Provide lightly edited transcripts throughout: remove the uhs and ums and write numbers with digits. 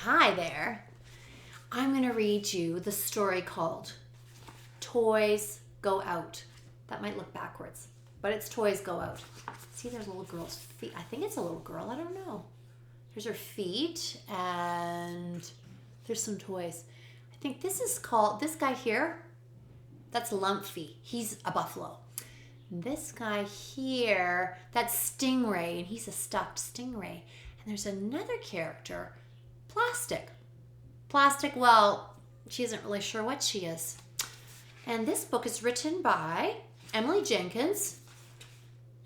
Hi there. I'm going to read you the story called Toys Go Out. That might look backwards, but it's Toys Go Out. See, there's a little girl's feet. I think it's a little girl. I don't know. There's her feet and there's some toys. I think this is called, this guy here, that's Lumpy. He's a buffalo. This guy here, that's Stingray, and he's a stuffed stingray. And there's another character, Plastic. Plastic, well, she isn't really sure what she is. And this book is written by Emily Jenkins,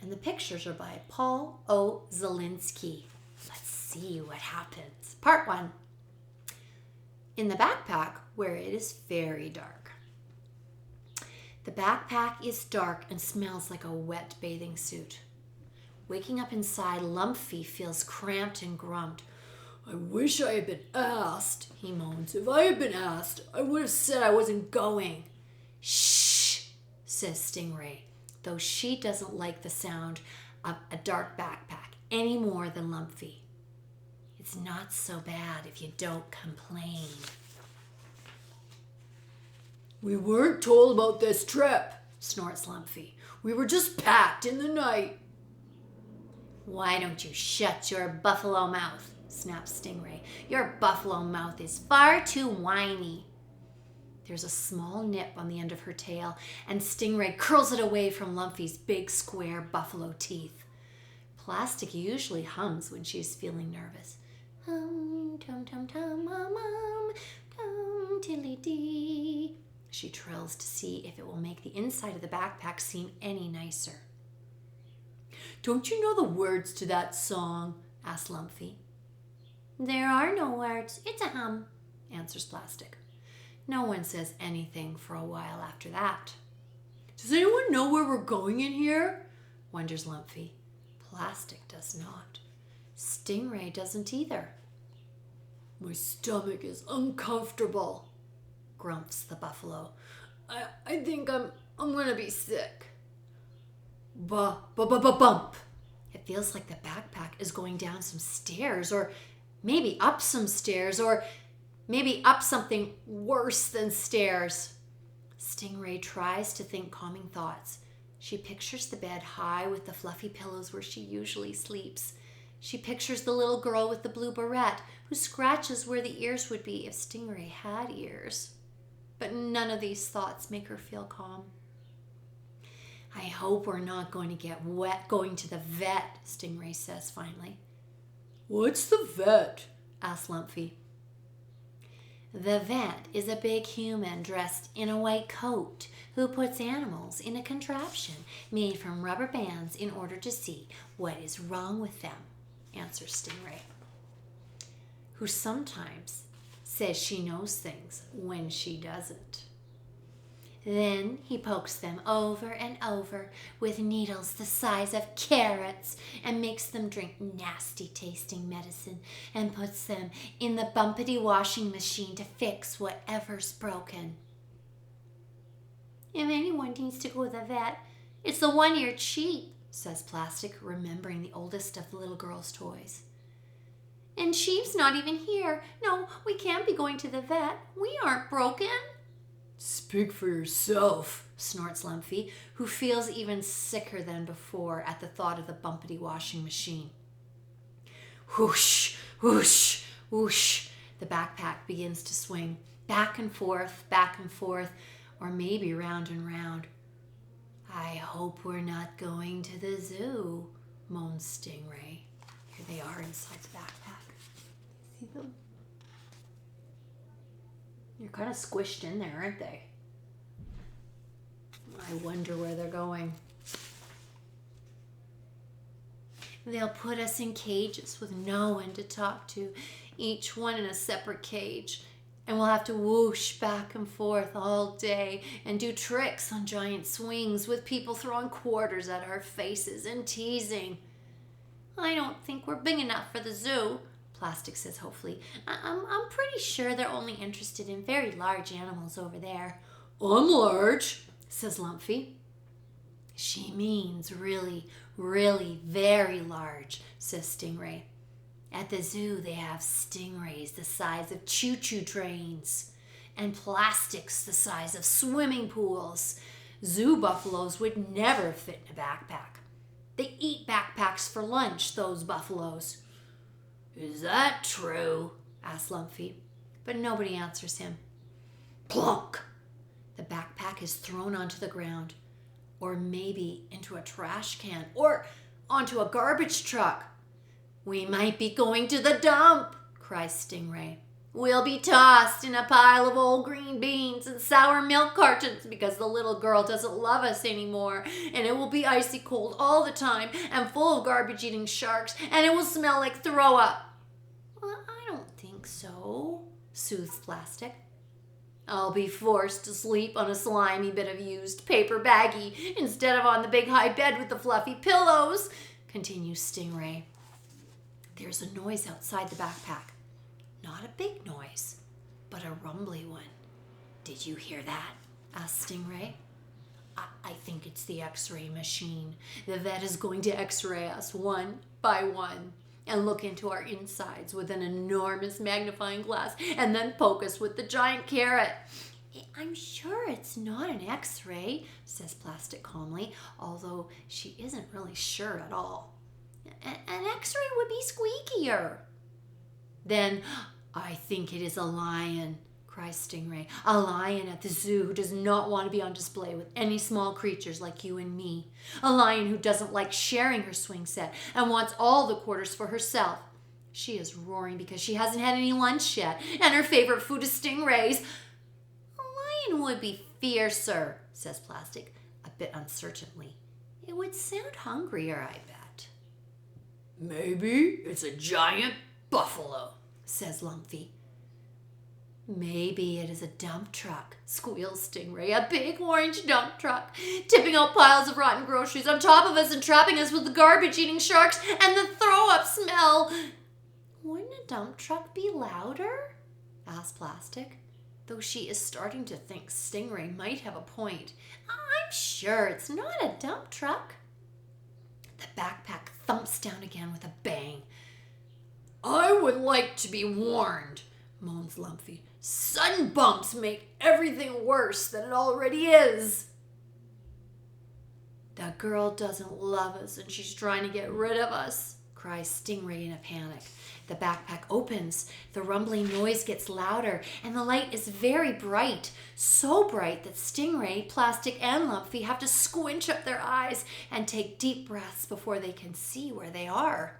and the pictures are by Paul O. Zielinski. Let's see what happens. Part 1. In the backpack where it is very dark. The backpack is dark and smells like a wet bathing suit. Waking up inside, Lumpy feels cramped and grumped. "I wish I had been asked," he moans. "If I had been asked, I would have said I wasn't going." "Shh," says Stingray, though she doesn't like the sound of a dark backpack any more than Lumpy. "It's not so bad if you don't complain." "We weren't told about this trip," snorts Lumpy. "We were just packed in the night." "Why don't you shut your buffalo mouth?" snaps Stingray. "Your buffalo mouth is far too whiny." There's a small nip on the end of her tail, and Stingray curls it away from Lumpy's big square buffalo teeth. Plastic usually hums when she's feeling nervous. Hum, tum tum tum, tum tilly dee. She trills to see if it will make the inside of the backpack seem any nicer. "Don't you know the words to that song?" asks Lumpy. "There are no words. It's a hum," answers Plastic. No one says anything for a while after that. "Does anyone know where we're going in here?" wonders Lumpy. Plastic does not. Stingray doesn't either. "My stomach is uncomfortable," grumps the buffalo. I think I'm gonna be sick." Bump. It feels like the backpack is going down some stairs, or maybe up some stairs, or maybe up something worse than stairs. Stingray tries to think calming thoughts. She pictures the bed high with the fluffy pillows where she usually sleeps. She pictures the little girl with the blue barrette who scratches where the ears would be if Stingray had ears. But none of these thoughts make her feel calm. "I hope we're not going to get wet going to the vet," Stingray says finally. "What's the vet?" asks Lumpy. "The vet is a big human dressed in a white coat who puts animals in a contraption made from rubber bands in order to see what is wrong with them," answers Stingray, who sometimes says she knows things when she doesn't. Then he pokes them over and over with needles the size of carrots and makes them drink nasty tasting medicine and puts them in the bumpity washing machine to fix whatever's broken. "If anyone needs to go to the vet, it's the one-eared sheep," says Plastic, remembering the oldest of the little girl's toys. "And Sheep's not even here. No, we can't be going to the vet. We aren't broken." "Speak for yourself," snorts Lumpy, who feels even sicker than before at the thought of the bumpity washing machine. Whoosh, whoosh, whoosh. The backpack begins to swing back and forth, or maybe round and round. "I hope we're not going to the zoo," moans Stingray. Here they are inside the backpack. See them? You're kind of squished in there, aren't they? I wonder where they're going. "They'll put us in cages with no one to talk to, each one in a separate cage, and we'll have to whoosh back and forth all day and do tricks on giant swings with people throwing quarters at our faces and teasing." "I don't think we're big enough for the zoo," Plastic says hopefully. I'm pretty sure they're only interested in very large animals over there." "I'm large," says Lumpy. "She means really, really very large," says Stingray. At the zoo, they have stingrays the size of choo-choo trains and plastics the size of swimming pools. Zoo buffaloes would never fit in a backpack. They eat backpacks for lunch, those buffaloes. Is that true? Asks Lumpy, but nobody answers him. Plunk! The backpack is thrown onto the ground, or maybe into a trash can, or onto a garbage truck. We might be going to the dump, cries Stingray. We'll be tossed in a pile of old green beans and sour milk cartons because the little girl doesn't love us anymore, and it will be icy cold all the time and full of garbage-eating sharks, and it will smell like throw up. Well, I don't think so, soothes Plastic. I'll be forced to sleep on a slimy bit of used paper baggie instead of on the big high bed with the fluffy pillows, continues Stingray. There's a noise outside the backpack. Not a big noise, but a rumbly one. Did you hear that? Asked Stingray. I think it's the X-ray machine. The vet is going to X-ray us one by one and look into our insides with an enormous magnifying glass and then poke us with the giant carrot. I'm sure it's not an X-ray, says Plastic calmly, although she isn't really sure at all. An X-ray would be squeakier. Then I think it is a lion, cries Stingray. A lion at the zoo who does not want to be on display with any small creatures like you and me. A lion who doesn't like sharing her swing set and wants all the quarters for herself. She is roaring because she hasn't had any lunch yet, and her favorite food is stingrays. A lion would be fiercer, says Plastic, a bit uncertainly. It would sound hungrier, I bet. Maybe it's a giant buffalo, says Lumpy. Maybe it is a dump truck, squeals Stingray. A big orange dump truck, tipping out piles of rotten groceries on top of us and trapping us with the garbage-eating sharks and the throw-up smell. Wouldn't a dump truck be louder? Asked Plastic, though she is starting to think Stingray might have a point. I'm sure it's not a dump truck. The backpack thumps down again with a bang. I would like to be warned, moans Lumpy. Sudden bumps make everything worse than it already is. The girl doesn't love us and she's trying to get rid of us, cries Stingray in a panic. The backpack opens, the rumbling noise gets louder, and the light is very bright, so bright that Stingray, Plastic, and Lumpy have to squinch up their eyes and take deep breaths before they can see where they are.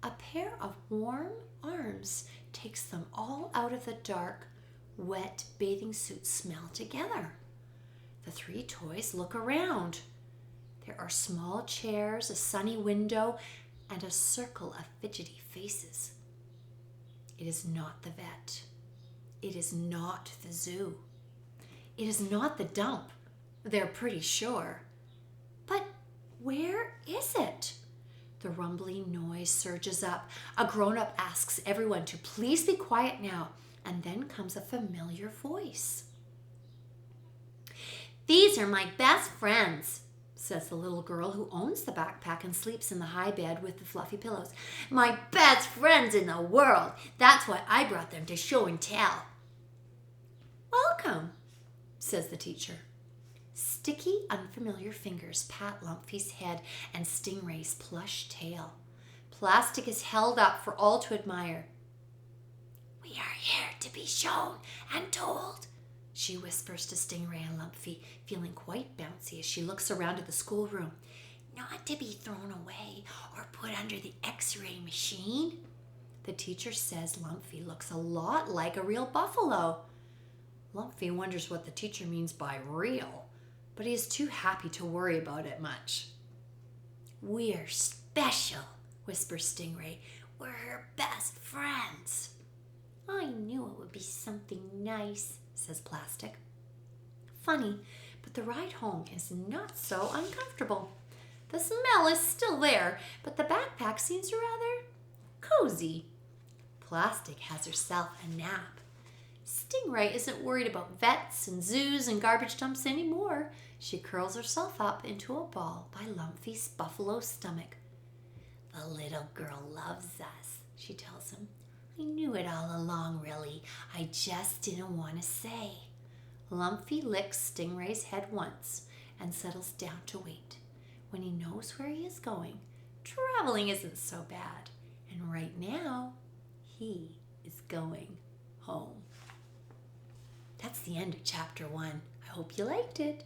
A pair of warm arms takes them all out of the dark, wet bathing suit smell together. The three toys look around. There are small chairs, a sunny window, and a circle of fidgety faces. It is not the vet. It is not the zoo. It is not the dump. They're pretty sure. But where is it? The rumbling noise surges up. A grown-up asks everyone to please be quiet now, and then comes a familiar voice. These are my best friends, says the little girl who owns the backpack and sleeps in the high bed with the fluffy pillows. My best friends in the world. That's why I brought them to show and tell. Welcome, says the teacher. Sticky, unfamiliar fingers pat Lumpy's head and Stingray's plush tail. Plastic is held up for all to admire. We are here to be shown and told, she whispers to Stingray and Lumpy, feeling quite bouncy as she looks around at the schoolroom. Not to be thrown away or put under the X-ray machine. The teacher says Lumpy looks a lot like a real buffalo. Lumpy wonders what the teacher means by real, but he is too happy to worry about it much. We're special, whispers Stingray. We're her best friends. I knew it would be something nice, says Plastic. Funny, but the ride home is not so uncomfortable. The smell is still there, but the backpack seems rather cozy. Plastic has herself a nap. Stingray isn't worried about vets and zoos and garbage dumps anymore. She curls herself up into a ball by Lumpy's buffalo stomach. The little girl loves us, she tells him. I knew it all along, really. I just didn't want to say. Lumpy licks Stingray's head once and settles down to wait. When he knows where he is going, traveling isn't so bad. And right now, he is going home. That's the end of chapter 1. I hope you liked it.